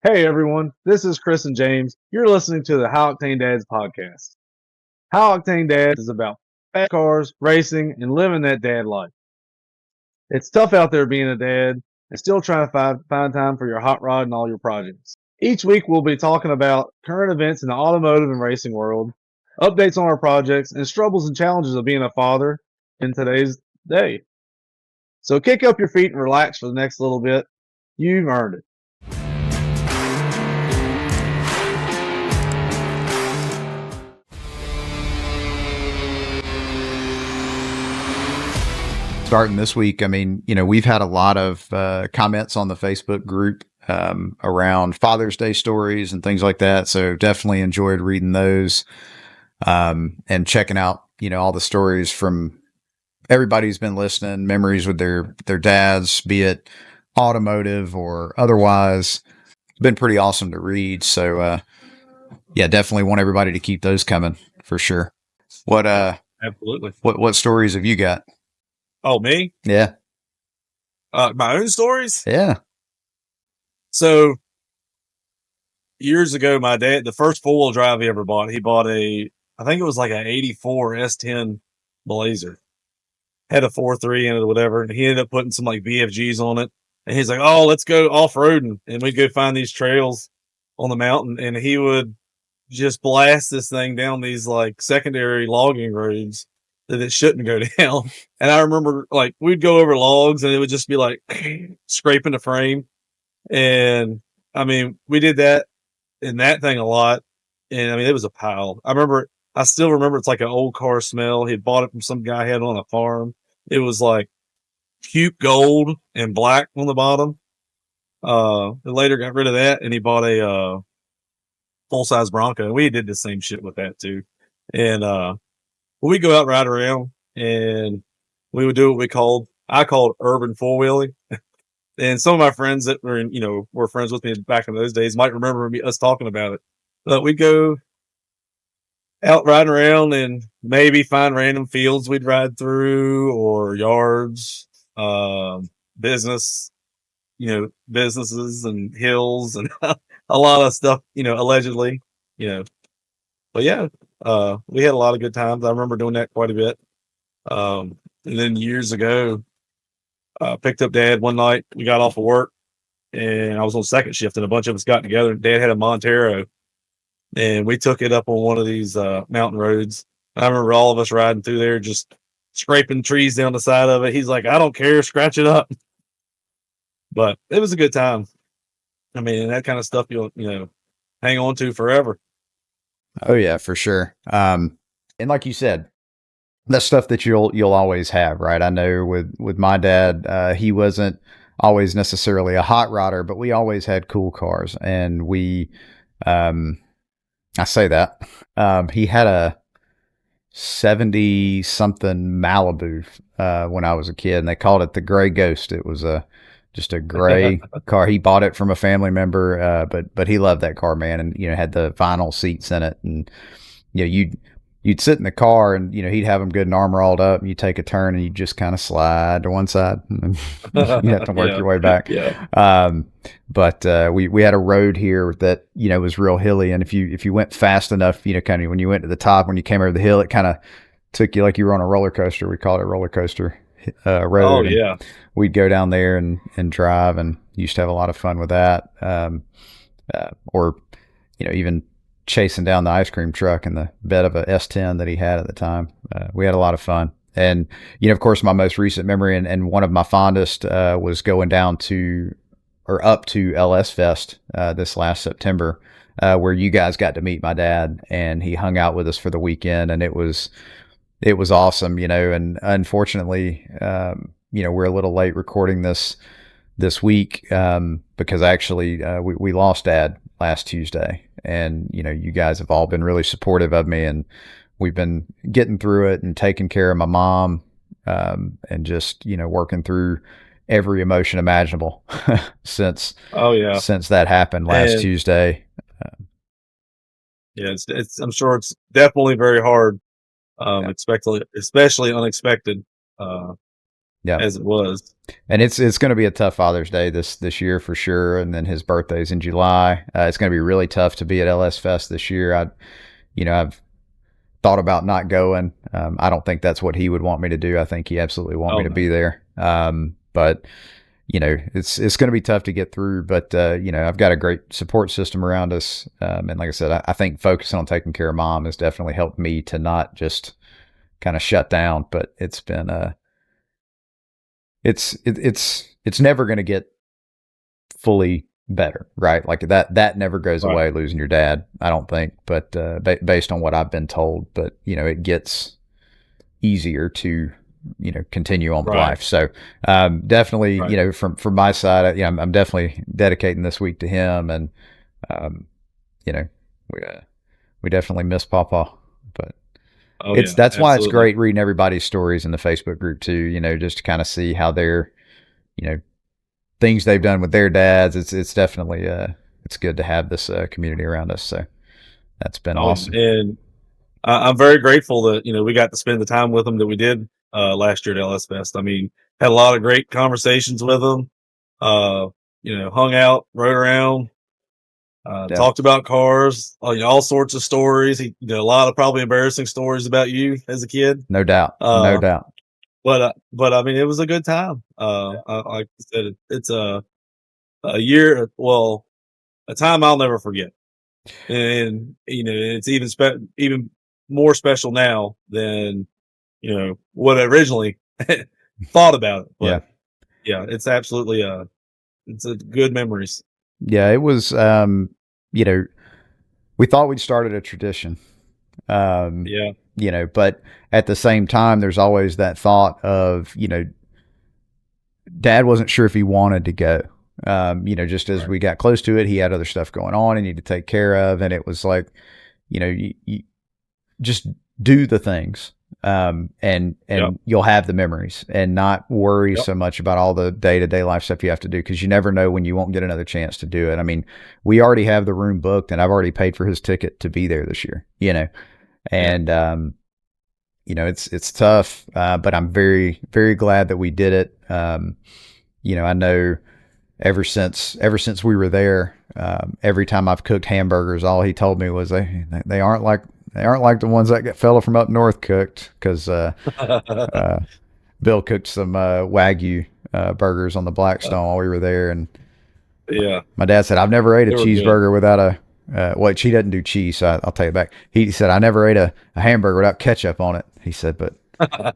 Hey everyone, this is Chris and James. You're listening to the How Octane Dads podcast. How Octane Dads is about fast cars, racing, and living that dad life. It's tough out there being a dad and still trying to find time for your hot rod and all your projects. Each week we'll be talking about current events in the automotive and racing world, updates on our projects, and struggles and challenges of being a father in today's day. So kick up your feet and relax for the next little bit. You've earned it. Starting this week, I mean, we've had a lot of comments on the Facebook group around Father's Day stories and things like that. So definitely enjoyed reading those and checking out, all the stories from everybody who's been listening, memories with their dads, be it automotive or otherwise. It's been pretty awesome to read. So yeah, definitely want everybody to keep those coming for sure. Absolutely. What stories have you got? Oh, me? Yeah. My own stories? Yeah. So years ago, my dad, the first four-wheel drive he ever bought, he bought I think it was like an 84 S10 Blazer. Had a 4.3 in it or whatever. And he ended up putting some like VFGs on it. And he's like, oh, let's go off-roading. And we'd go find these trails on the mountain. And he would just blast this thing down these like secondary logging roads that it shouldn't go down. And I remember like we'd go over logs and it would just be like scraping the frame. And I mean, we did that in that thing a lot. And I mean, it was a pile. I still remember it's like an old car smell. He bought it from some guy he had on a farm. It was like puke gold and black on the bottom. He later got rid of that and he bought a full size Bronco. We did the same shit with that too. And we'd go out, ride around, and we would do what I called urban four wheeling. And some of my friends that were friends with me back in those days might remember us talking about it. But we'd go out riding around and maybe find random fields we'd ride through or yards, businesses and hills and a lot of stuff, allegedly, but yeah, we had a lot of good times. I remember doing that quite a bit. And then years ago, picked up Dad one night. We got off of work and I was on second shift and a bunch of us got together. Dad had a Montero and we took it up on one of these mountain roads. I remember all of us riding through there, just scraping trees down the side of it. He's like, I don't care, scratch it up. But it was a good time. I mean, that kind of stuff you'll hang on to forever. Oh yeah, for sure. And like you said, that's stuff that you'll always have, right? I know with my dad, he wasn't always necessarily a hot rodder, but we always had cool cars, and I say that he had a 70 something Malibu when I was a kid, and they called it the Gray Ghost. It was just a gray car. He bought it from a family member, but he loved that car, man, and had the vinyl seats in it, and you'd sit in the car, and he'd have them good and armor all up, and you take a turn, and you just kind of slide to one side, and you have to work your way back. Yeah. But we had a road here that was real hilly, and if you went fast enough, kind of when you went to the top, when you came over the hill, it kind of took you like you were on a roller coaster. We called it roller coaster road. Oh yeah. We'd go down there and drive, and used to have a lot of fun with that. Or even chasing down the ice cream truck in the bed of a S10 that he had at the time. We had a lot of fun. And, of course, my most recent memory and one of my fondest was going down to or up to LS Fest this last September, where you guys got to meet my dad, and he hung out with us for the weekend, and it was awesome, and unfortunately, we're a little late recording this week because actually we lost Dad last Tuesday, and you guys have all been really supportive of me, and we've been getting through it and taking care of my mom, and just working through every emotion imaginable since that happened last Tuesday. Yeah, it's I'm sure it's definitely very hard, especially unexpected. Yeah. as it was. And it's going to be a tough Father's Day this year for sure. And then his birthday's in July. It's going to be really tough to be at LS Fest this year. I've thought about not going. I don't think that's what he would want me to do. I think he absolutely want me Oh to no, be there. But it's going to be tough to get through. But I've got a great support system around us. And like I said, I think focusing on taking care of Mom has definitely helped me to not just kind of shut down. But it's been it's never going to get fully better, right? Like that never goes right, away, losing your dad, I don't think, but based on what I've been told. But it gets easier to continue on with right, life. So definitely, right. from my side, I'm definitely dedicating this week to him. And um, you know we definitely miss Papa. But Oh yeah, that's why it's absolutely. great reading everybody's stories in the Facebook group too, just to kind of see how they're you know things they've done with their dads. It's definitely it's good to have this community around us. So that's been Oh yeah, awesome. and I'm very grateful that we got to spend the time with them that we did last year at LS Fest. I mean, had a lot of great conversations with them. Uh, hung out, rode around, Yeah, talked about cars, all sorts of stories. A lot of probably embarrassing stories about you as a kid. no doubt, no Uh, doubt. but I mean, it was a good time. Like I said, it's a year, well, a time I'll never forget. And it's even more special now than what I originally thought about it. Yeah, But yeah, it's absolutely it's a good memories. yeah. It was. You know, we thought we'd started a tradition. Um, Yeah, but at the same time, there's always that thought of Dad wasn't sure if he wanted to go. Just as right. we got close to it, he had other stuff going on he needed to take care of, and it was like, you just do the things, and Yep, you'll have the memories, and not worry yep, so much about all the day to day life stuff you have to do, because you never know when you won't get another chance to do it. I mean, we already have the room booked, and I've already paid for his ticket to be there this year. yeah. And it's tough, but I'm very very glad that we did it. I know ever since we were there, every time I've cooked hamburgers, all he told me was they aren't like the ones that fella from up north cooked, because uh, Bill cooked some Wagyu burgers on the Blackstone while we were there, and Yeah, my dad said I've never ate a they were good. cheeseburger without a. Well, she doesn't do cheese, so I'll take it back. He said I never ate a hamburger without ketchup on it. He said, but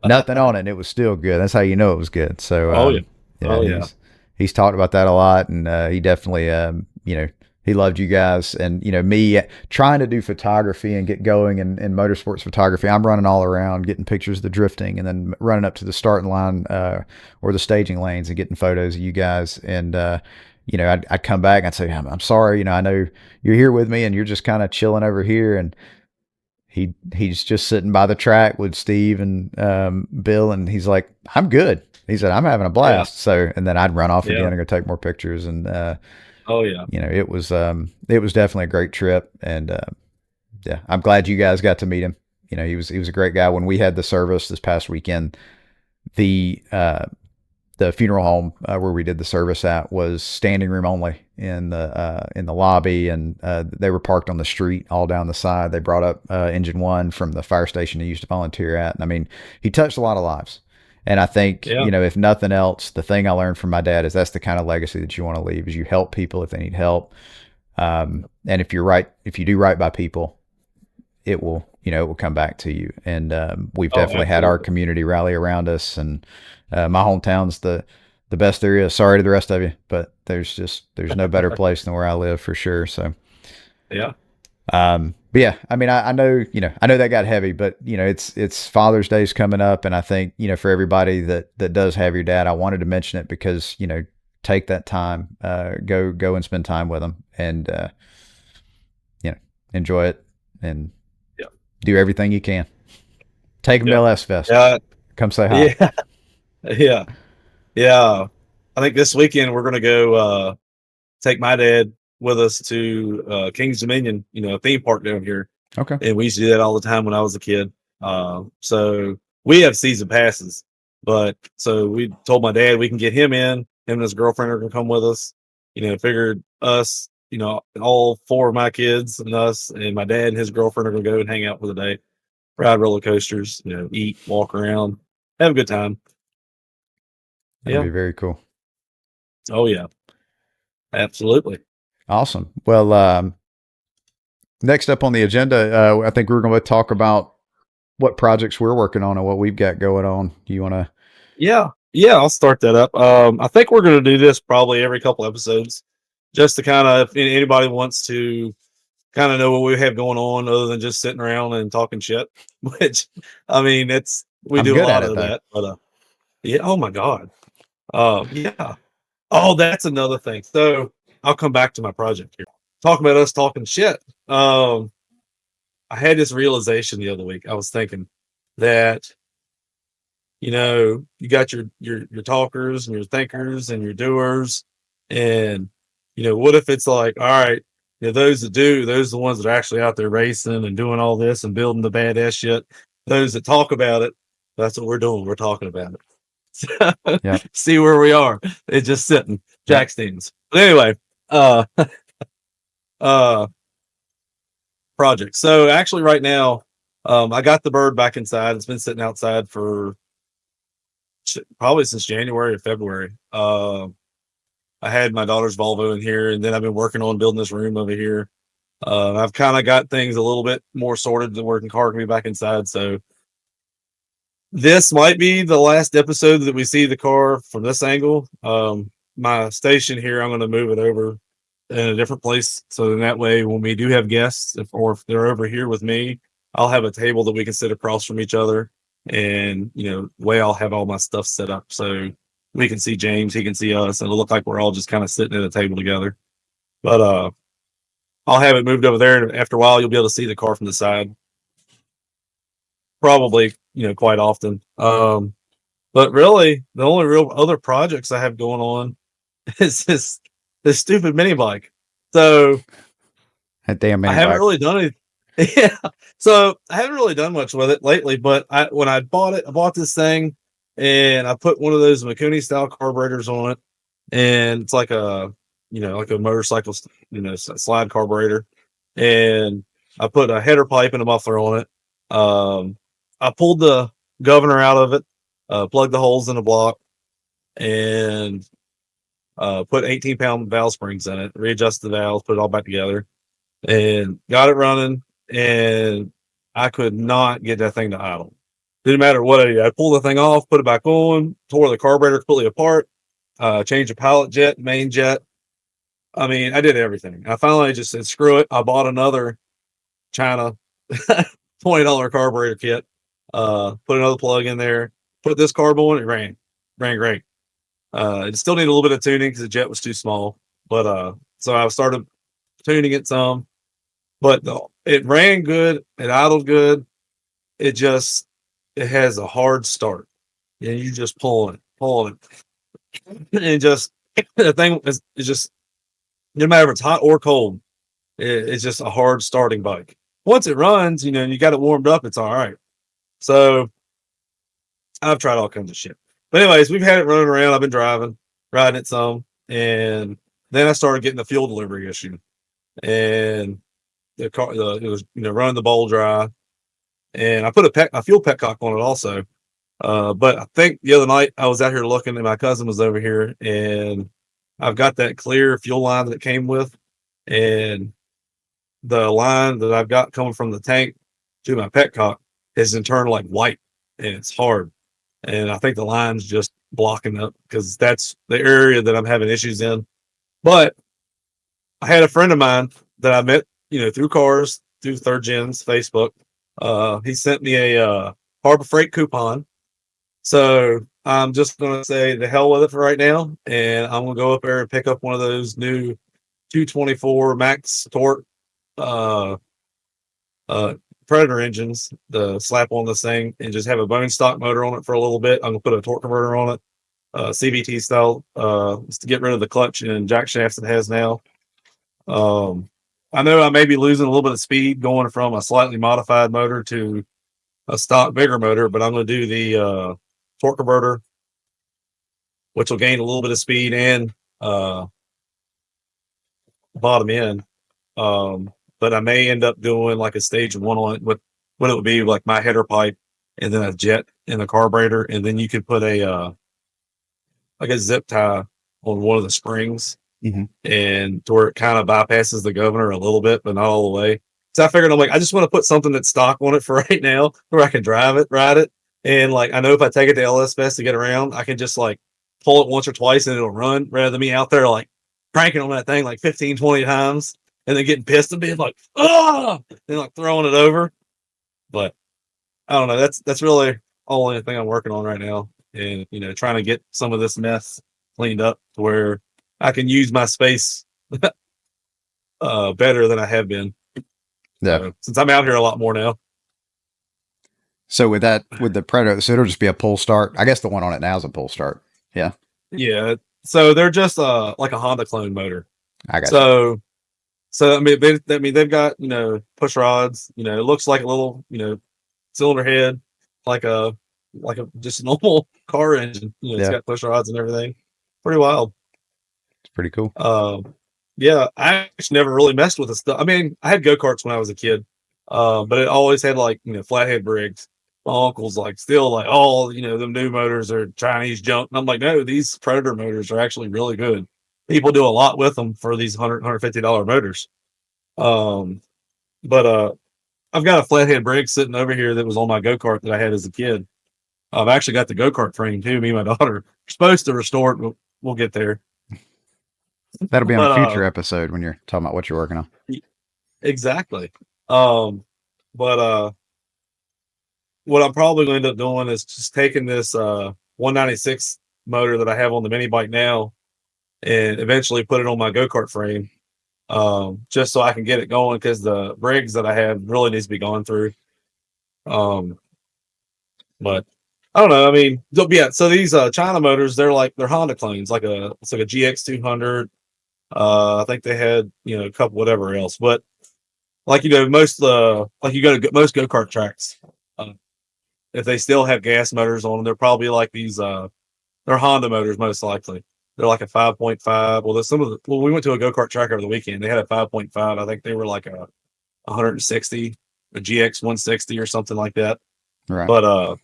nothing on it, and it was still good. That's how you know it was good. So, Oh yeah, yeah, oh yeah, he's talked about that a lot, and he definitely, he loved you guys, and me trying to do photography and get going in motorsports photography. I'm running all around, getting pictures of the drifting, and then running up to the starting line or the staging lanes and getting photos of you guys. And I'd come back and I'd say, I'm sorry, I know you're here with me, and you're just kind of chilling over here, and he's just sitting by the track with Steve and Bill, and he's like, I'm good. He said, I'm having a yeah, blast. So, and then I'd run off yeah. again and go take more pictures. And Oh yeah. it was definitely a great trip. And yeah, I'm glad you guys got to meet him. He was a great guy. When we had the service this past weekend, the the funeral home where we did the service at was standing room only in the lobby, and they were parked on the street all down the side. They brought up Engine One from the fire station he used to volunteer at, and I mean, he touched a lot of lives. And I think, Yeah. if nothing else, the thing I learned from my dad is that's the kind of legacy that you want to leave: is you help people if they need help, and if you do right by people, it will come back to you. And we've Oh, definitely had our absolutely. community rally around us, and my hometown's the best there is. Sorry to the rest of you, but there's no better place than where I live for sure. So Yeah. but yeah, I mean, I know that got heavy, but it's Father's Day's coming up, and I think for everybody that does have your dad, I wanted to mention it because take that time, go and spend time with them, and you know enjoy it, and Yeah. do everything you can. Take them to Yeah. LS Fest. Yeah. Come say hi. Yeah. Yeah. Yeah. I think this weekend we're gonna go take my dad with us to King's Dominion, a theme park down here. Okay. And we used to do that all the time when I was a kid. So we have season passes. But so we told my dad we can get him in. Him and his girlfriend are gonna come with us. Figured us, all four of my kids and us and my dad and his girlfriend are gonna go and hang out for the day, ride roller coasters, eat, walk around, have a good time. That'd Yeah. be very cool. Oh yeah. Absolutely. Awesome. Well, next up on the agenda, I think we're going to talk about what projects we're working on and what we've got going on. You want to? Yeah. Yeah, I'll start that up. I think we're gonna do this probably every couple episodes, just to kind of if anybody wants to kind of know what we have going on other than just sitting around and talking shit. Which I mean, it's we I'm do a good at lot it of though. that, but yeah. Oh my god. Yeah. Oh, that's another thing. So I'll come back to my project here. Talking about us talking shit. Um, I had this realization the other week. I was thinking that you got your talkers and your thinkers and your doers, and what if it's like, all right, those that do, those are the ones that are actually out there racing and doing all this and building the badass shit. Those that talk about it, that's what we're doing. We're talking about it. Yep. See where we are. It's just sitting Yep. Jack Stevens. But anyway, uh, uh, project. So actually, right now, I got the bird back inside. It's been sitting outside for probably since January or February. I had my daughter's Volvo in here, and then I've been working on building this room over here. I've kind of got things a little bit more sorted. The working car can be back inside, so this might be the last episode that we see the car from this angle. My station here, I'm going to move it over in a different place, so then that way, when we do have guests, if they're over here with me, I'll have a table that we can sit across from each other, and the way I'll have all my stuff set up, so we can see James, he can see us, and it'll look like we're all just kind of sitting at a table together. But I'll have it moved over there, and after a while, you'll be able to see the car from the side, probably quite often. But really, the only real other projects I have going on is this stupid mini bike. So That damn I mini haven't bike. really done it. Yeah. So I haven't really done much with it lately, but when I bought it, I bought this thing and I put one of those Mikuni style carburetors on it. And it's like like a motorcycle, slide carburetor. And I put a header pipe and a muffler on it. I pulled the governor out of it, plugged the holes in the block, and put 18-pound valve springs in it, readjusted the valves, put it all back together, and got it running. And I could not get that thing to idle. Didn't matter what I did. I pulled the thing off, put it back on, tore the carburetor completely apart, changed the pilot jet, main jet. I mean, I did everything. I finally just said, screw it. I bought another China $20 carburetor kit, put another plug in there, put this carb on, it ran great. It still needed a little bit of tuning because the jet was too small. But so I started tuning it some, but it ran good, it idled good. It has a hard start. And you just pulling it. And just the thing is just no matter if it's hot or cold, it's just a hard starting bike. Once it runs, and you got it warmed up, it's all right. So I've tried all kinds of shit. But anyways, we've had it running around. I've been riding it some, and then I started getting the fuel delivery issue, and it was running the bowl dry, and I put a fuel petcock on it also. But I think the other night I was out here looking, and my cousin was over here, and I've got that clear fuel line that it came with, and the line that I've got coming from the tank to my petcock is in turn like white, and it's hard. And I think the line's just blocking up because that's the area that I'm having issues in. But I had a friend of mine that I met, through cars, through Third Gen's Facebook. He sent me a Harbor Freight coupon. So I'm just going to say the hell with it for right now. And I'm going to go up there and pick up one of those new 224 max torque uh, uh, Predator engines, the slap on this thing, and just have a bone stock motor on it for a little bit. I'm going to put a torque converter on it, CVT style, just to get rid of the clutch and jack shafts it has now. I know I may be losing a little bit of speed going from a slightly modified motor to a stock bigger motor, but I'm going to do torque converter, which will gain a little bit of speed and uh, bottom end. But I may end up doing like a stage one on with what it would be like my header pipe and then a jet in the carburetor, and then you could put a like a zip tie on one of the springs, Mm-hmm. and to where it kind of bypasses the governor a little bit, but not all the way. So I figured I'm like, I just want to put something that's stock on it for right now, where I can drive it, ride it, and like I know if I take it to LS Fest to get around, I can just like pull it once or twice and it'll run, rather than me out there like cranking on that thing like 15, 20 times and then getting pissed and being like, oh, and like throwing it over. But I don't know. That's really only thing I'm working on right now, and trying to get some of this mess cleaned up to where I can use my space better than I have been. Yeah. So, since I'm out here a lot more now. So with the Predator, so it'll just be a pull start. I guess the one on it now is a pull start. Yeah. Yeah. So they're just like a Honda clone motor. I got you. So they've got push rods. It looks like a little cylinder head, like a just a normal car engine. It's Yeah. got push rods and everything. Pretty wild. It's pretty cool. Yeah, I actually never really messed with the stuff. I mean, I had go-karts when I was a kid, but it always had like, flathead rigs. My uncle's like still like, oh, them new motors are Chinese junk. And I'm like, no, these Predator motors are actually really good. People do a lot with them for these $150 motors. Um, but I've got a flathead rig sitting over here that was on my go-kart that I had as a kid. I've actually got the go-kart frame too. Me and my daughter are supposed to restore it, but we'll get there. That'll be on a But future episode when you're talking about what you're working on. exactly. Um, but what I'm probably going to end up doing is just taking this 196 motor that I have on the mini bike now and eventually put it on my go-kart frame, just so I can get it going, because the rigs that I have really needs to be gone through. But I don't know. I mean, yeah. So these China motors, they're Honda clones, it's like a GX800. I think they had a couple whatever else, but like most like you go to most go-kart tracks, uh, if they still have gas motors on them, they're probably like these they're Honda motors most likely. They're like a 5.5. Well, we went to a go-kart track over the weekend. They had a 5.5. I think they were like a 160, a GX 160 or something like that. Right. But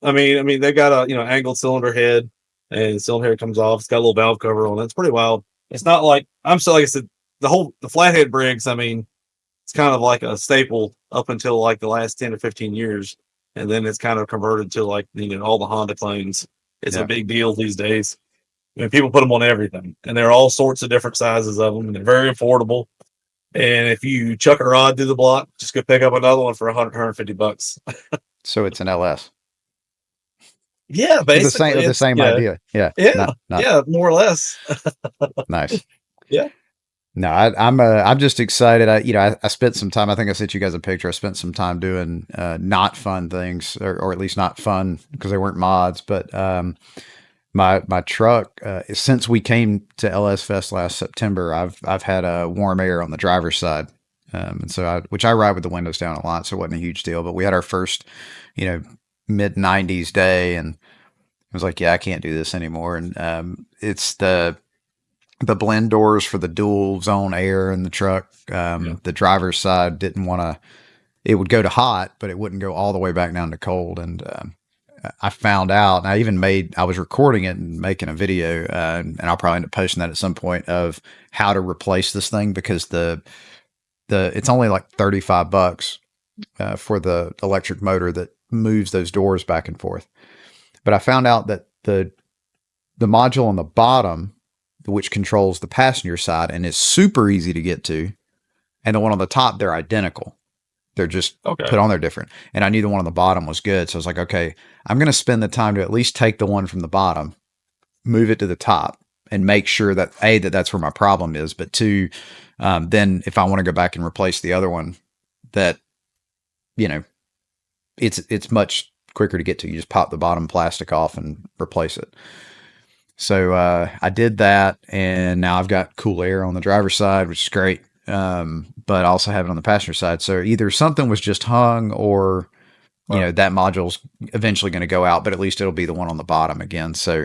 I mean they got a angled cylinder head, and the cylinder head comes off. It's got a little valve cover on it. It's pretty wild. It's not like like I said, the flathead brigs, I mean, it's kind of like a staple up until like the last 10 or 15 years. And then it's kind of converted to like, all the Honda clones. It's a big deal these days. I mean, people put them on everything, and there are all sorts of different sizes of them, and they're very affordable. And if you chuck a rod through the block, just go pick up another one for $150. So it's an LS. Yeah, basically. The same idea. Yeah. Yeah. Yeah, more or less. Nice. Yeah. No, I'm just excited. I spent some time. I think I sent you guys a picture. I spent some time doing not fun things, or at least not fun because they weren't mods. But my truck, since we came to LS Fest last September, I've had a warm air on the driver's side, and so which I ride with the windows down a lot, so it wasn't a huge deal. But we had our first, mid 90s day, and I was like, yeah, I can't do this anymore. And it's the blend doors for the dual zone air in the truck. The driver's side didn't want to, it would go to hot, but it wouldn't go all the way back down to cold. And I found out, and I was recording it and making a video, and I'll probably end up posting that at some point, of how to replace this thing, because it's only like $35 for the electric motor that moves those doors back and forth. But I found out that the module on the bottom, which controls the passenger side and is super easy to get to, and the one on the top, they're identical. They're just put on there different. And I knew the one on the bottom was good. So I was like, okay, I'm going to spend the time to at least take the one from the bottom, move it to the top, and make sure that that's where my problem is. But two, then if I want to go back and replace the other one, that, it's much quicker to get to. You just pop the bottom plastic off and replace it. So I did that, and now I've got cool air on the driver's side, which is great. But I also have it on the passenger side. So either something was just hung, or Wow. that module's eventually going to go out, but at least it'll be the one on the bottom again. So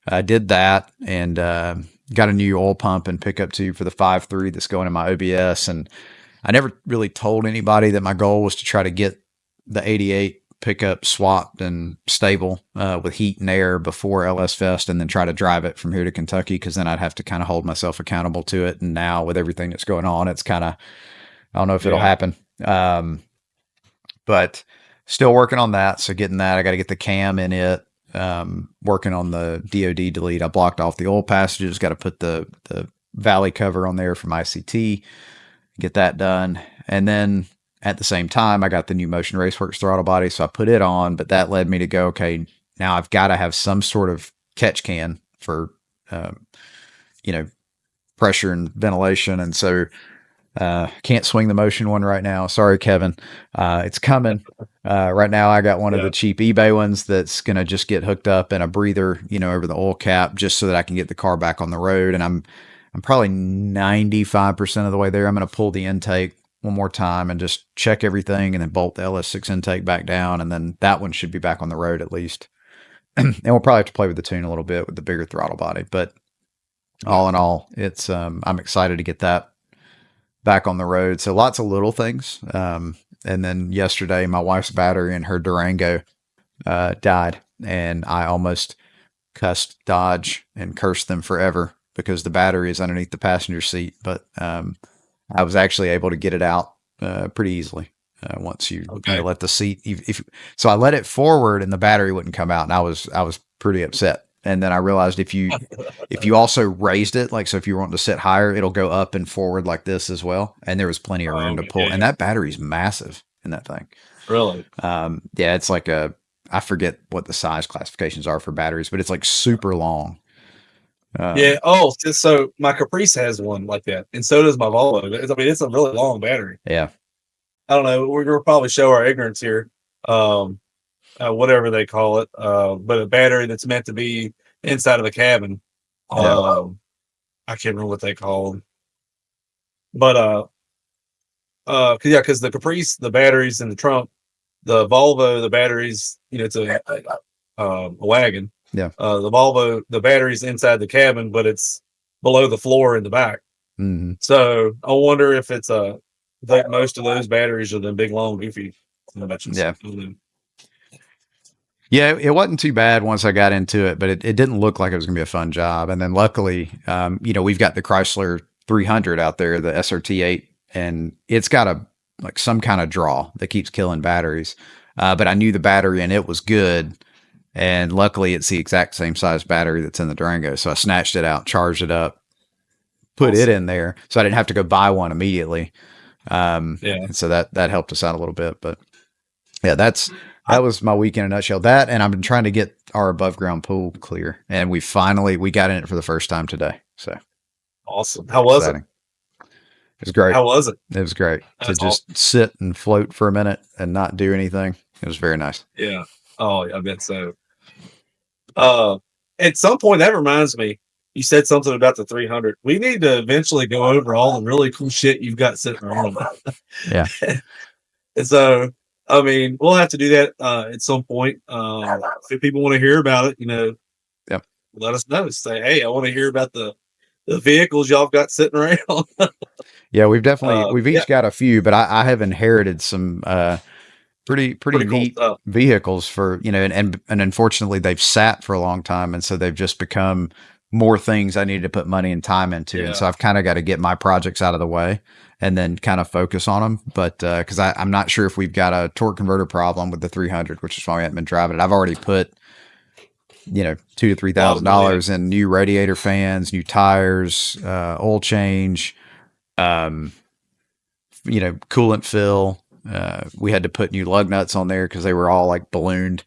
I did that and got a new oil pump and pickup tube for the 5.3 that's going in my OBS. And I never really told anybody that my goal was to try to get the 88 pickup swapped and stable with heat and air before LS Fest, and then try to drive it from here to Kentucky, because then I'd have to kind of hold myself accountable to it. And now with everything that's going on, it's kind of, I don't know if it'll Yeah. happen. But still working on that. So getting that, I got to get the cam in it. Working on the DOD delete. I blocked off the oil passages. Got to put the valley cover on there from ICT. Get that done. And then at the same time, I got the new Motion Raceworks throttle body. So I put it on, but that led me to go, okay, now I've got to have some sort of catch can for, pressure and ventilation. And so can't swing the Motion one right now. Sorry, Kevin. It's coming. Right now, I got one of Yeah. the cheap eBay ones that's going to just get hooked up in a breather, over the oil cap, just so that I can get the car back on the road. And I'm probably 95% of the way there. I'm going to pull the intake one more time and just check everything, and then bolt the LS6 intake back down. And then that one should be back on the road at least. And we'll probably have to play with the tune a little bit with the bigger throttle body. But all in all, it's I'm excited to get that back on the road. So lots of little things. And then yesterday, my wife's battery in her Durango died, and I almost cussed Dodge and cursed them forever because the battery is underneath the passenger seat. But I was actually able to get it out pretty easily once you let the seat. So I let it forward, and the battery wouldn't come out, and I was pretty upset. And then I realized if you also raised it, like, so if you want to sit higher, it'll go up and forward like this as well. And there was plenty of room to pull. Yeah. And that battery's massive in that thing. Really? Yeah, it's like I forget what the size classifications are for batteries, but it's like super long. Yeah. Oh, so my Caprice has one like that, and so does my Volvo. I mean, it's a really long battery. Yeah. I don't know. We're gonna probably show our ignorance here. Whatever they call it, but a battery that's meant to be inside of a cabin. I can't remember what they call them, but because the Caprice, the batteries in the trunk, the Volvo, the batteries, it's a wagon. Yeah. The Volvo, the batteries inside the cabin, but it's below the floor in the back. Mm-hmm. So I wonder if it's that most of those batteries are the big long goofy. Yeah. Yeah, it wasn't too bad once I got into it, but it didn't look like it was going to be a fun job. And then luckily, we've got the Chrysler 300 out there, the SRT8, and it's got some kind of draw that keeps killing batteries. But I knew the battery and it was good. And luckily, it's the exact same size battery that's in the Durango. So I snatched it out, charged it up, put it in there. So I didn't have to go buy one immediately. And so that helped us out a little bit. But yeah, that was my week in a nutshell. That, and I've been trying to get our above ground pool clear, and we got in it for the first time today. So awesome. How was it? It was great. How was it? It was great to just sit and float for a minute and not do anything. It was very nice. Yeah. Oh, I bet so. At some point, that reminds me, you said something about the 300. We need to eventually go over all the really cool shit you've got sitting around. Yeah. And so, I mean, we'll have to do that at some point. If people want to hear about it, yep, let us know. Say, hey, I want to hear about the vehicles y'all got sitting around. Yeah, we've each got a few, but I have inherited some pretty neat cool vehicles for, and unfortunately they've sat for a long time, and so they've just become more things I needed to put money and time into. Yeah. And so I've kind of got to get my projects out of the way and then kind of focus on them. But because I'm not sure if we've got a torque converter problem with the 300, which is why we haven't been driving it. I've already put $2,000 to $3,000 in new radiator fans, new tires, oil change, coolant fill. We had to put new lug nuts on there because they were all like ballooned.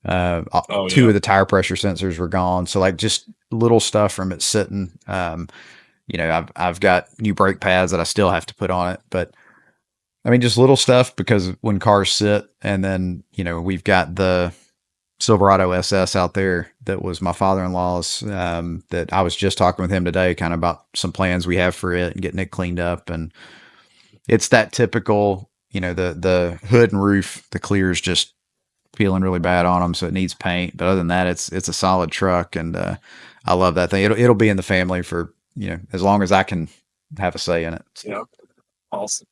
Two of the tire pressure sensors were gone. So like just little stuff from it sitting. I've got new brake pads that I still have to put on it, but I mean, just little stuff, because when cars sit, and then, we've got the Silverado SS out there that was my father-in-law's, that I was just talking with him today, kind of about some plans we have for it and getting it cleaned up. And it's that typical, the hood and roof, the clear is just peeling really bad on them, so it needs paint. But other than that, it's a solid truck, and I love that thing. It'll be in the family for as long as I can have a say in it. Yeah, awesome.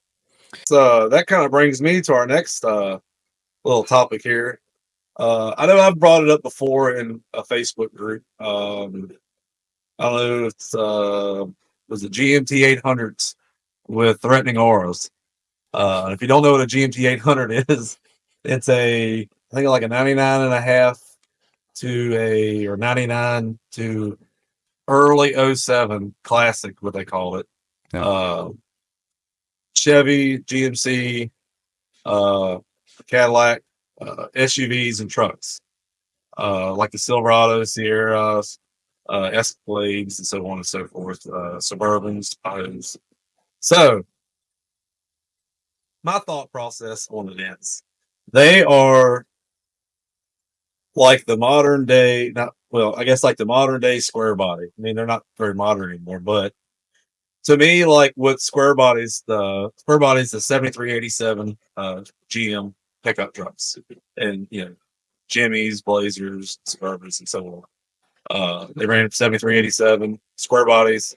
So that kind of brings me to our next little topic here. I know I've brought it up before in a Facebook group. I don't know if it's was it GMT800s with threatening auras. If you don't know what a GMT800 is, it's I think like a 99 and a half or 99 to early '07 classic, what they call it. Yeah. Chevy, GMC, Cadillac, SUVs and trucks, like the Silverado, Sierras, Escalades, and so on and so forth, Suburbans, Tahoes. So, my thought process on it is they are like the modern day, I guess like the modern day square body. I mean, they're not very modern anymore, but to me, like with the 7387 GM pickup trucks, and Jimmys, Blazers, Suburbans, and so on. They ran 7387 square bodies,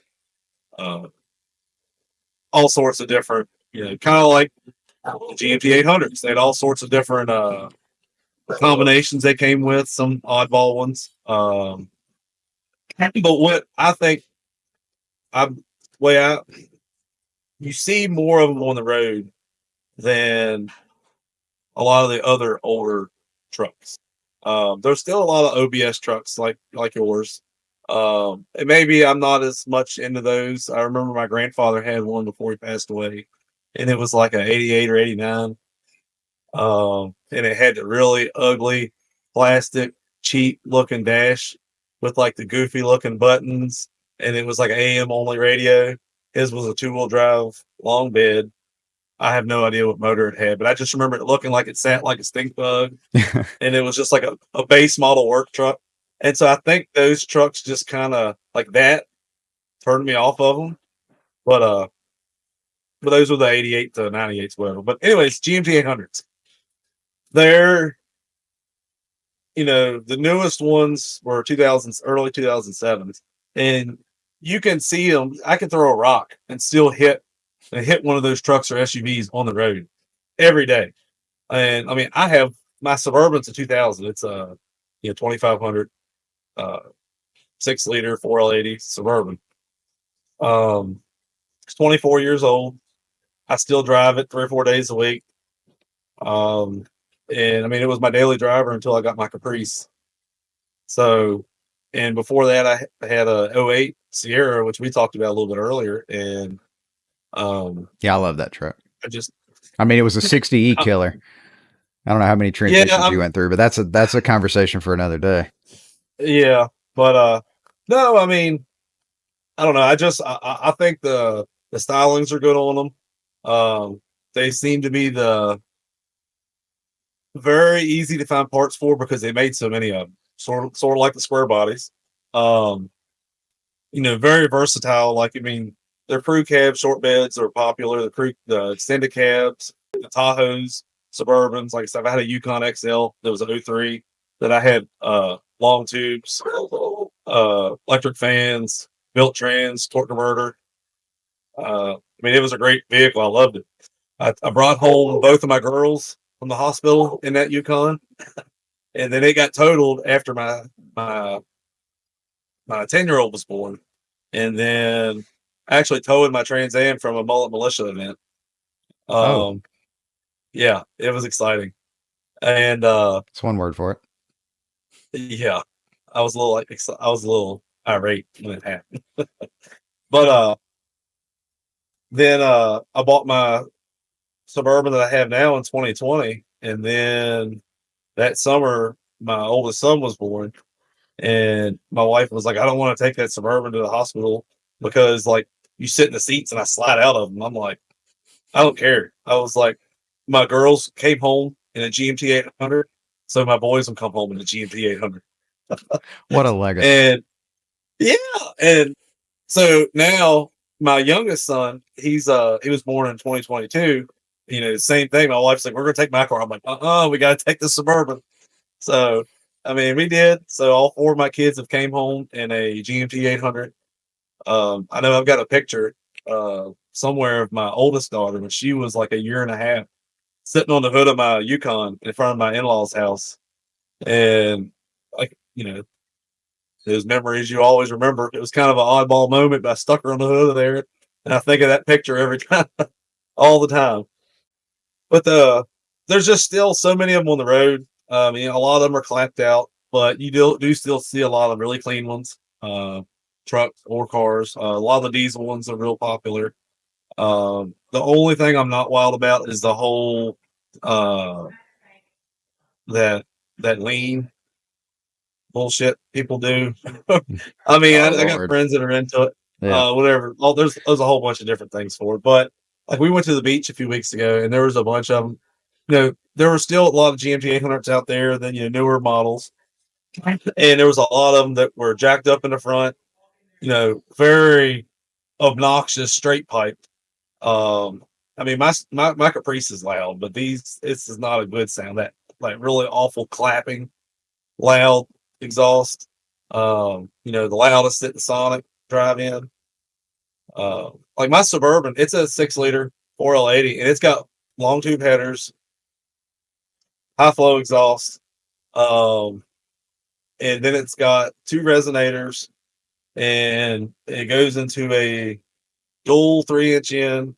all sorts of different, kind of like the GMT800s. They had all sorts of different combinations they came with, some oddball ones. But what I think, I'm way out. You see more of them on the road than a lot of the other older trucks. There's still a lot of OBS trucks like yours. And maybe I'm not as much into those. I remember my grandfather had one before he passed away, and it was like a 88 or 89. And it had the really ugly plastic, cheap looking dash with like the goofy looking buttons, and it was like an AM only radio. His was a 2-wheel drive, long bed. I have no idea what motor it had, but I just remember it looking like it sat like a stink bug, and it was just like a base model work truck. And so I think those trucks just kind of like that turned me off of them. But those were the 88 to 98s, whatever. But anyways, GMT 800s. They're, the newest ones were 2000s, early 2007s, and you can see them. I can throw a rock and still hit one of those trucks or SUVs on the road every day. And I mean, I have my Suburban's a 2000. It's a 2500 6-liter 4L80 Suburban. It's 24 years old. I still drive it 3 or 4 days a week. And I mean, it was my daily driver until I got my Caprice. So, and before that, I had a '08 Sierra, which we talked about a little bit earlier. And yeah, I love that truck. I mean, it was a 60E killer. I don't know how many transitions you went through, but that's a conversation for another day. Yeah, but no, I mean, I don't know. I think the stylings are good on them. They seem to be very easy to find parts for because they made so many of them. Sort of like the square bodies. Very versatile. Like, I mean, their crew cabs, short beds are popular. The extended cabs, the Tahoes, Suburbans. Like I said, I had a Yukon XL that was a 03 that I had long tubes, electric fans, built trans, torque converter. I mean, it was a great vehicle. I loved it. I brought home both of my girls from the hospital in that Yukon, and then it got totaled after my 10-year-old was born, and then I actually towed my Trans Am from a Mullet Militia event. Yeah, it was exciting, and it's one word for it. Yeah, I was a little irate when it happened, but then I bought my Suburban that I have now in 2020, and then that summer my oldest son was born, and my wife was like, "I don't want to take that Suburban to the hospital because like you sit in the seats and I slide out of them." I'm like, "I don't care." I was like, my girls came home in a GMT 800, so my boys will come home in a GMT 800. What a legacy! And yeah, and so now my youngest son, he was born in 2022. Same thing. My wife's like, "We're gonna take my car." I'm like, we gotta take the Suburban. So, I mean, we did. So all four of my kids have came home in a GMT800. I know I've got a picture somewhere of my oldest daughter when she was like a year and a half, sitting on the hood of my Yukon in front of my in-laws' house, and like those memories you always remember. It was kind of an oddball moment, but I stuck her on the hood of there, and I think of that picture every time, all the time. But there's just still so many of them on the road. A lot of them are clapped out, but you do still see a lot of really clean ones, trucks or cars. A lot of the diesel ones are real popular. The only thing I'm not wild about is the whole uh, that that lean bullshit people do. I mean, Oh I got Lord. friends that are into it. Yeah. Whatever. Oh, there's a whole bunch of different things for it. But like we went to the beach a few weeks ago, and there was a bunch of them. There were still a lot of GMT 800s out there, then newer models, and there was a lot of them that were jacked up in the front. Very obnoxious straight pipe. I mean, my Caprice is loud, but this is not a good sound. That like really awful clapping, loud exhaust. The loudest at the Sonic drive-in. Like my Suburban, it's a 6 liter 4L80, and it's got long tube headers, high flow exhaust, um, and then it's got two resonators, and it goes into a dual 3-inch in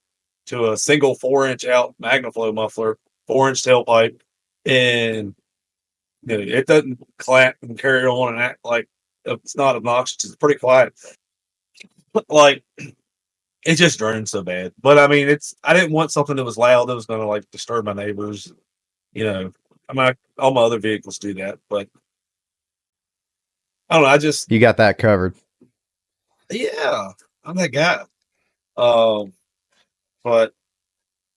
to a single 4-inch out MagnaFlow muffler, 4-inch tailpipe, and it doesn't clap and carry on and act like it's not obnoxious. It's pretty quiet. But like it just drones so bad. But I mean, I didn't want something that was loud that was going to like disturb my neighbors. I mean, all my other vehicles do that, but I don't know. I just You got that covered. yeah, I'm that guy. Um, but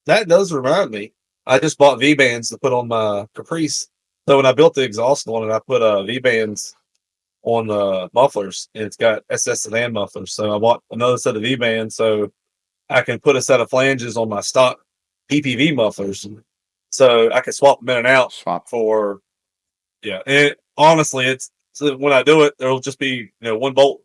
that does remind me. I just bought V bands to put on my Caprice. So when I built the exhaust on it, I put V bands on the mufflers, and it's got SS sedan mufflers. So I bought another set of V bands so I can put a set of flanges on my stock PPV mufflers, so I can swap them in and out Swap. for yeah. And honestly, it's so when I do it, there'll just be one bolt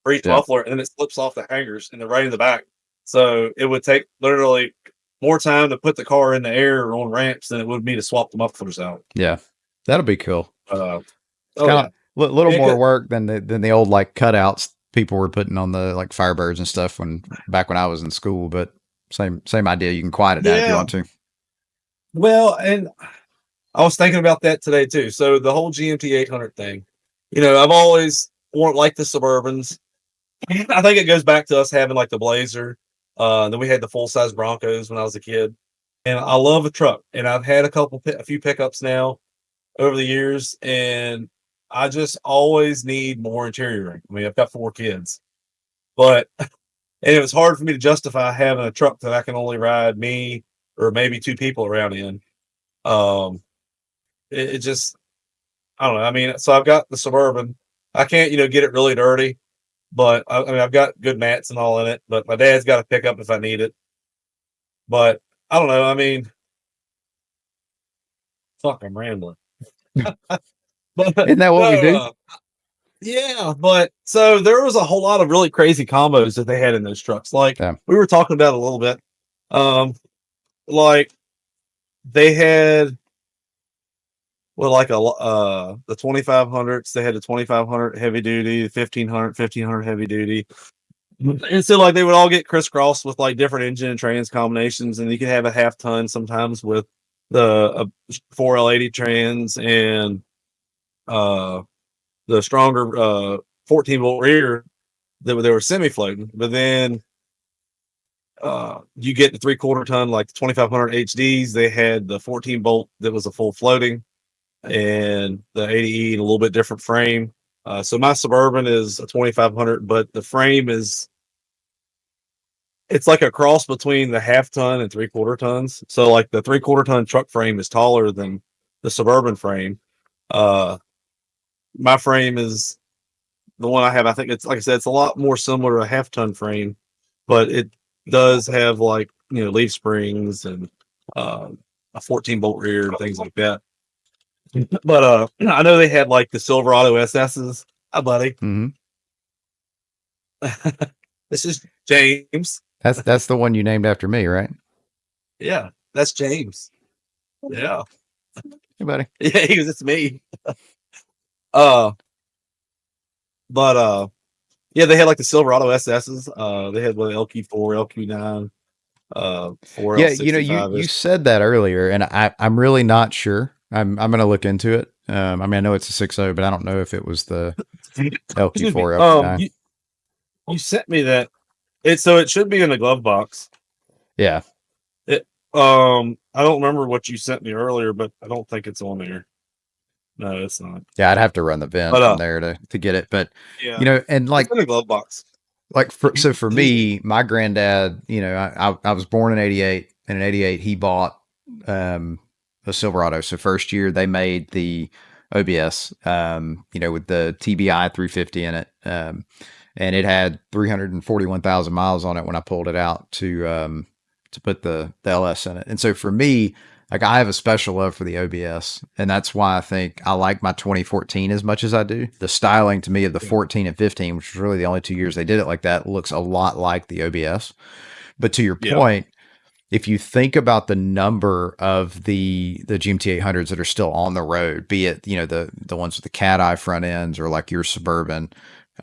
for each Yeah. muffler, and then it slips off the hangers and they're right in the back. So it would take literally more time to put the car in the air or on ramps than it would be to swap the mufflers out. Yeah. That'll be cool. Uh, It's oh kind yeah, of a little it more could, work than the old like cutouts people were putting on the like Firebirds and stuff back when I was in school, but same idea. You can quiet it down if you yeah. want to. Well, and I was thinking about that today too. So the whole GMT 800 thing, I've always liked the Suburbans. I think it goes back to us having like the Blazer. Then we had the full size Broncos when I was a kid, and I love a truck. And I've had a few pickups now over the years, and I just always need more interior room. I mean, I've got four kids, but and it was hard for me to justify having a truck that I can only ride me or maybe two people around in. Um, it just I don't know. I mean, so I've got the Suburban. I can't get it really dirty. But I mean, I've got good mats and all in it. But my dad's got a pickup if I need it. But I don't know. I mean, fuck, I'm rambling. But Isn't that what we no, do? yeah. But so there was a whole lot of really crazy combos that they had in those trucks. Like Yeah. we were talking about a little bit. Um, like they had like the 2500s. They had the 2500 heavy duty, the 1500 heavy duty. And so like they would all get crisscrossed with like different engine and trans combinations, and you could have a half ton sometimes with the 4L80 trans and uh the stronger 14-volt rear that they were semi floating. But then you get the 3/4 ton like the 2500 HDs. They had the 14-volt that was a full floating, and the 80E and a little bit different frame. So my Suburban is a 2500, but the frame is it's like a cross between the half ton and 3/4 tons. So like the 3/4 ton truck frame is taller than the Suburban frame. Uh, my frame is the one I have. I think it's like I said, it's a lot more similar to a half ton frame, but it does have like leaf springs and a 14-volt rear and things like that. But I know they had like the Silverado SSs. Hi, buddy. Hmm. This is James. That's the one you named after me, right? Yeah, that's James. Yeah, Hey, buddy. yeah, he was. It's me. Uh, but yeah, they had like the Silverado SSs. They had what LQ4, LQ9, 4L Yeah, you 65 you ish. said that earlier, and I'm really not sure. I'm gonna look into it. I mean, I know it's a 6.0, but I don't know if it was the Excuse me. LQ4, LQ9. You sent me that. It should be in the glove box. Yeah, It I don't remember what you sent me earlier, but I don't think it's on there. No, it's not. yeah, I'd have to run the VIN But from there to get it. But yeah, and it's in the glove box. so for me, my granddad, I was born in '88, and in '88 he bought um, a Silverado. So first year they made the OBS, with the TBI 350 in it, and it had 341,000 miles on it when I pulled it out to put the LS in it. And so for me, like I have a special love for the OBS, and that's why I think I like my 2014 as much as I do. The styling to me of the Yeah. 14 and 15, which was really the only 2 years they did it like that, looks a lot like the OBS. But to your Yeah. point, if you think about the number of the GMT800s that are still on the road, be it the ones with the cat eye front ends or like your Suburban,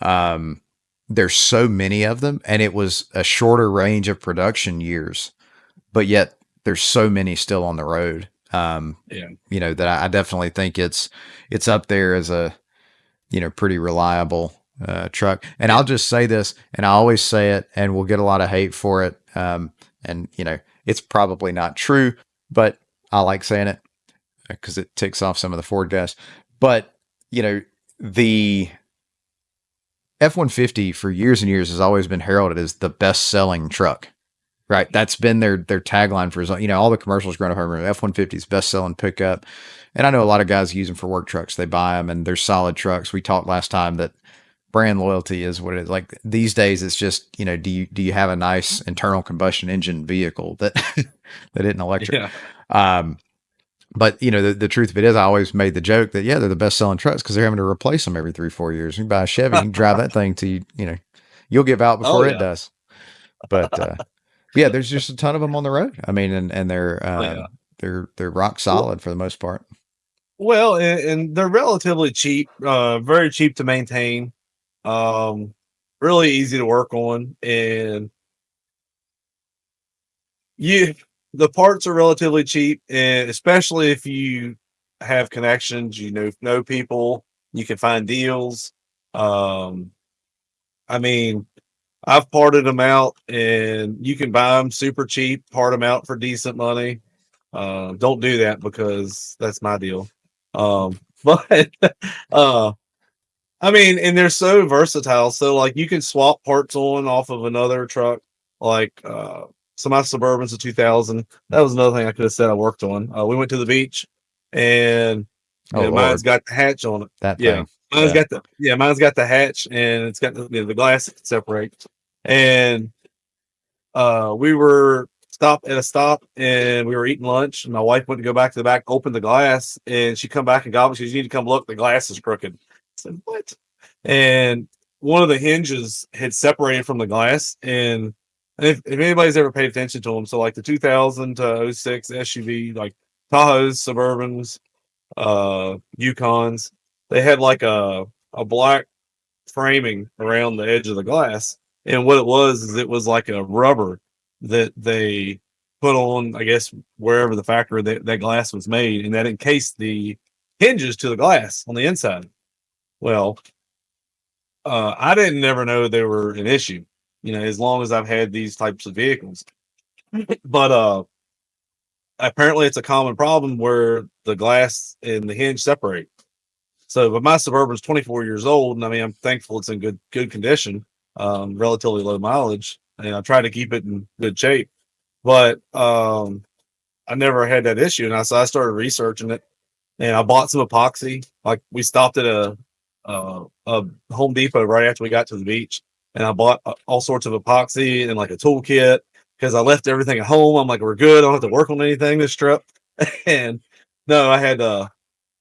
um, there's so many of them, and it was a shorter range of production years, but yet there's so many still on the road. Yeah. That I definitely think it's up there as a pretty reliable truck. And Yeah. I'll just say this, and I always say it, and we'll get a lot of hate for it. And it's probably not true, but I like saying it because it ticks off some of the Ford guys. But the F-150 for years and years has always been heralded as the best selling truck. Right, that's been their tagline for all the commercials growing up. I remember F-150 is best selling pickup, and I know a lot of guys use them for work trucks. They buy them, and they're solid trucks. We talked last time that brand loyalty is what it is. Like these days, it's just do you have a nice internal combustion engine vehicle that that isn't electric? Yeah. Um, but the truth of it is, I always made the joke that they're the best selling trucks because they're having to replace them every 3-4 years. You buy a Chevy, you can drive that thing to you'll give out Oh before it yeah. does. But yeah, there's just a ton of them on the road. I mean, and Oh yeah. they're rock Well, solid for the most part. well, and they're relatively cheap, very cheap to maintain, um, really easy to work on, and you the parts are relatively cheap, and especially if you have connections, know people, you can find deals. Um, I mean, I've parted them out, and you can buy them super cheap, part them out for decent money. Don't do that because that's my deal. But uh, I mean, and they're so versatile. So like you can swap parts on off of another truck. Like so my Suburban's a 2000. That was another thing I could have said I worked on. We went to the beach, and Oh mine's Lord, got the hatch on it. that Yeah, thing. Yeah. mine's got the hatch, and it's got the glass that can separate. And we were stopped at a stop, and we were eating lunch, and my wife went to go back to the back, open the glass, and she come back and got me. She said, "You need to come look. The glass is crooked." I said, "What?" And one of the hinges had separated from the glass, and if anybody's ever paid attention to them, so like the 2000 to '06 SUV, like Tahoes, Suburbans, Yukons, they had like a black framing around the edge of the glass. And what it was is it was like a rubber that they put on, I guess, wherever the factory that glass was made, and that encased the hinges to the glass on the inside. Well, I didn't never know they were an issue, as long as I've had these types of vehicles. But apparently it's a common problem where the glass and the hinge separate. So, but my Suburban's 24 years old, and I mean, I'm thankful it's in good condition, relatively low mileage, and I try to keep it in good shape. But I never had that issue, and so I started researching it, and I bought some epoxy. Like we stopped at a Home Depot right after we got to the beach, and I bought all sorts of epoxy and like a toolkit because I left everything at home. I'm like, we're good. I don't have to work on anything this trip. And no, I had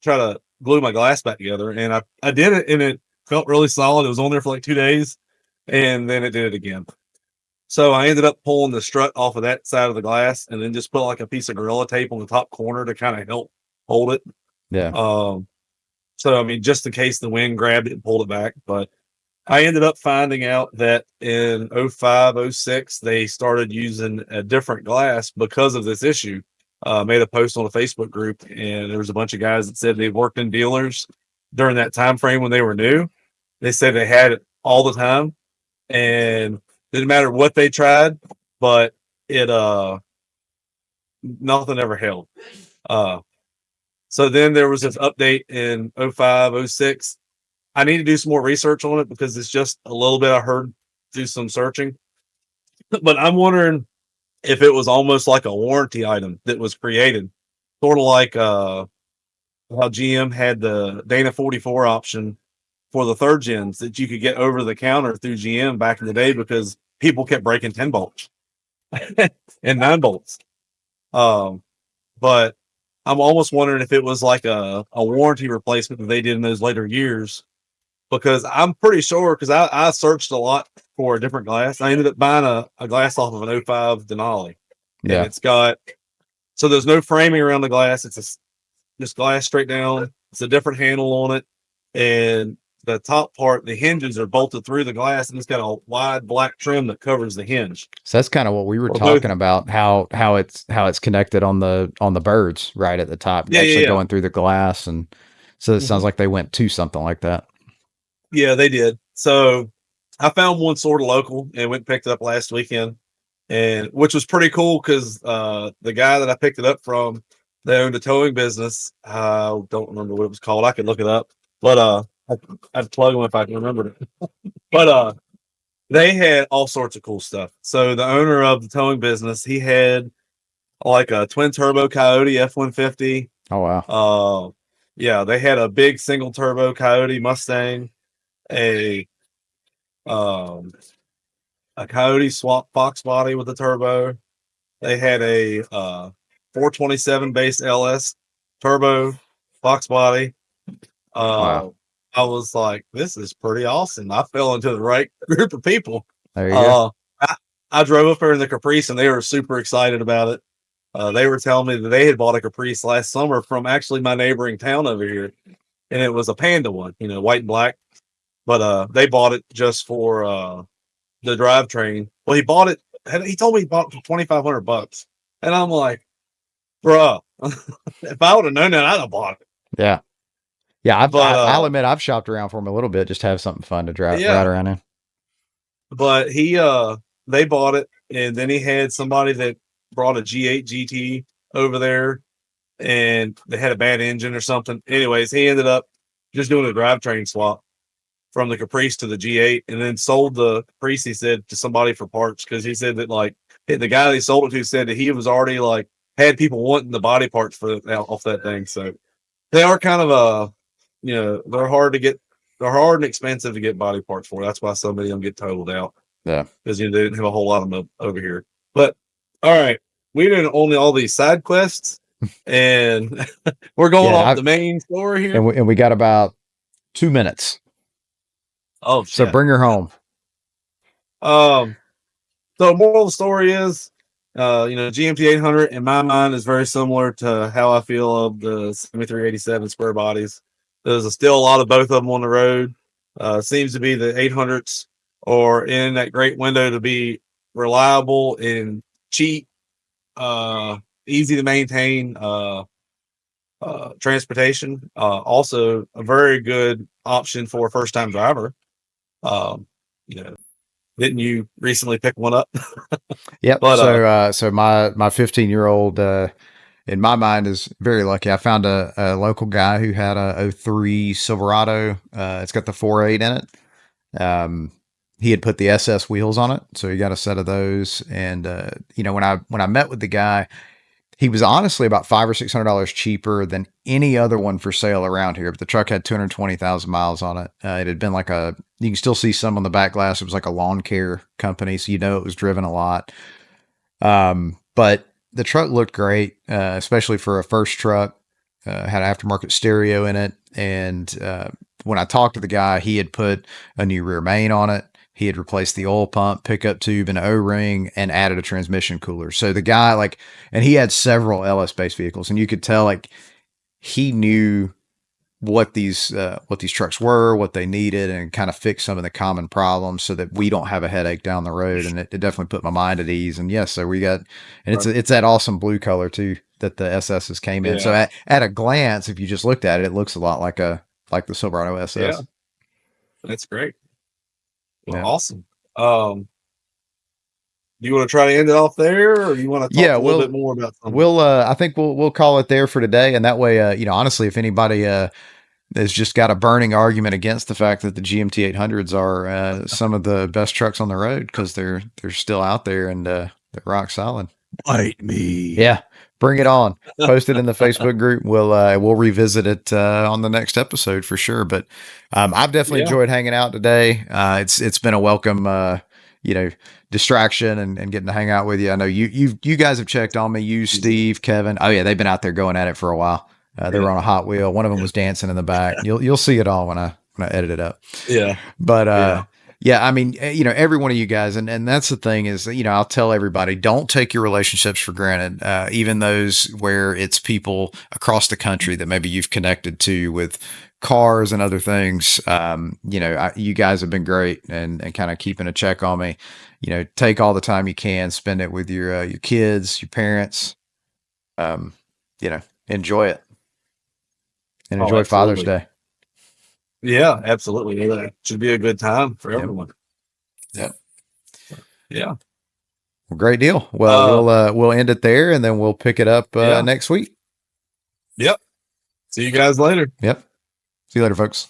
try to glue my glass back together, and I did it, and it felt really solid. It was on there for like 2 days, and then it did it again. So I ended up pulling the strut off of that side of the glass, and then just put like a piece of Gorilla Tape on the top corner to kind of help hold it. Yeah. Um, so I mean, just in case the wind grabbed it and pulled it back. But I ended up finding out that in '05, '06, they started using a different glass because of this issue. Made a post on a Facebook group, and there was a bunch of guys that said they worked in dealers during that time frame when they were new. They said they had it all the time, and didn't matter what they tried, but it nothing ever held. Uh, so then there was this update in '05, '06. I need to do some more research on it because it's just a little bit I heard do some searching. But I'm wondering if it was almost like a warranty item that was created, sort of like how GM had the Dana 44 option for the third gens that you could get over the counter through GM back in the day because people kept breaking 10 bolts and 9 bolts. Um, but I'm almost wondering if it was like a warranty replacement that they did in those later years, because I'm pretty sure, because I searched a lot for a different glass. I ended up buying a glass off of an '05 Denali, and Yeah. it's got, so there's no framing around the glass. It's just glass straight down. It's a different handle on it, and the top part, the hinges are bolted through the glass, and it's got a wide black trim that covers the hinge. So that's kind of what we were Or both. talking about, how it's connected on the birds right at the top, Yeah, actually yeah, going through the glass. And so it yeah. sounds like they went to something like that. Yeah, they did. So I found one sort of local and went and picked it up last weekend, and which was pretty cool because the guy that I picked it up from, they owned a towing business. I don't remember what it was called. I could look it up, but I'd plug them if I can remember it. But they had all sorts of cool stuff. So the owner of the towing business, he had like a twin turbo Coyote F-150. Oh wow. Uh, yeah, they had a big single turbo Coyote Mustang, a um a Coyote swap Fox body with a turbo. They had a 427 base LS turbo Fox body. Wow. Uh, I was like, this is pretty awesome. I fell into the right group of people. There you go. Uh, I, I drove up there in the Caprice, and they were super excited about it. They were telling me that they had bought a Caprice last summer from actually my neighboring town over here, and it was a Panda one, white and black. But they bought it just for the drivetrain. Well, he bought it. He told me he bought it for $2,500, and I'm like, bruh, if I would have known that, I'd have bought it. Yeah. Yeah. But I'll admit I've shopped around for them a little bit just to have something fun to drive ride yeah, around in. but they bought it, and then he had somebody that brought a G8 GT over there, and they had a bad engine or something. Anyways, he ended up just doing a drivetrain swap from the Caprice to the G8, and then sold the Caprice, he said, to somebody for parts, because he said that like the guy they sold it to said that he was already like had people wanting the body parts for off that thing. So they are kind of they're hard to get. They're hard and expensive to get body parts for. That's why so many of them get totaled out, Yeah. because they didn't have a whole lot of them over here. But all right, we did only all these side quests, and we're going Yeah. off the main story here. And we got about 2 minutes. Oh So shit. bring her home. Um. So moral of the story is, GMT800 in my mind is very similar to how I feel of the 7387 square bodies. There's still a lot of both of them on the road. Seems to be the 800s are in that great window to be reliable and cheap, easy to maintain transportation. Also, a very good option for a first time driver. Um, you know, didn't you recently pick one up? Yep. But So my 15-year-old in my mind is very lucky. I found a local guy who had a '03 Silverado. It's got the 4.8 in it. He had put the SS wheels on it, so he got a set of those. And when I met with the guy, he was honestly about $500 or $600 cheaper than any other one for sale around here. But the truck had 220,000 miles on it. It had been like you can still see some on the back glass. It was like a lawn care company, so it was driven a lot. But the truck looked great, especially for a first truck. had an aftermarket stereo in it. And when I talked to the guy, he had put a new rear main on it. He had replaced the oil pump, pickup tube, and O-ring, and added a transmission cooler. So the guy, like, and he had several LS-based vehicles, and you could tell, like, he knew what these trucks were, what they needed, and kind of fix some of the common problems so that we don't have a headache down the road. And it definitely put my mind at ease. And yes, so we got, and Right. it's that awesome blue color too that the SSs came in. So Yeah. at a glance, if you just looked at it, it looks a lot like the Silverado Yeah. SS. That's great. Well, Yeah. awesome. Do you want to try to end it off there, or you want to talk Yeah, a little bit more about something? I think we'll call it there for today. And that way, honestly, if anybody, has just got a burning argument against the fact that the GMT800s are some of the best trucks on the road because they're still out there and they're rock solid. Bite me. Yeah, bring it on. Post it in the Facebook group. We'll revisit it on the next episode for sure. But I've definitely Yeah. enjoyed hanging out today. It's been a welcome distraction and getting to hang out with you. I know you guys have checked on me. You, Steve, Kevin. Oh yeah, they've been out there going at it for a while. They were on a Hot Wheel. One of them was dancing in the back. You'll see it all when I edit it up. Yeah. But Yeah. yeah, I mean, every one of you guys, and that's the thing is, I'll tell everybody, don't take your relationships for granted, even those where it's people across the country that maybe you've connected to with cars and other things. You guys have been great and kind of keeping a check on me. Take all the time you can, spend it with your kids, your parents. Enjoy it and Oh, enjoy Father's absolutely. Day. Yeah, absolutely. Yeah, that should be a good time for Yep. everyone. Yep. Yeah. Well, great deal. Well, we'll end it there and then we'll pick it up Yeah. next week. Yep. See you guys later. Yep. See you later, folks.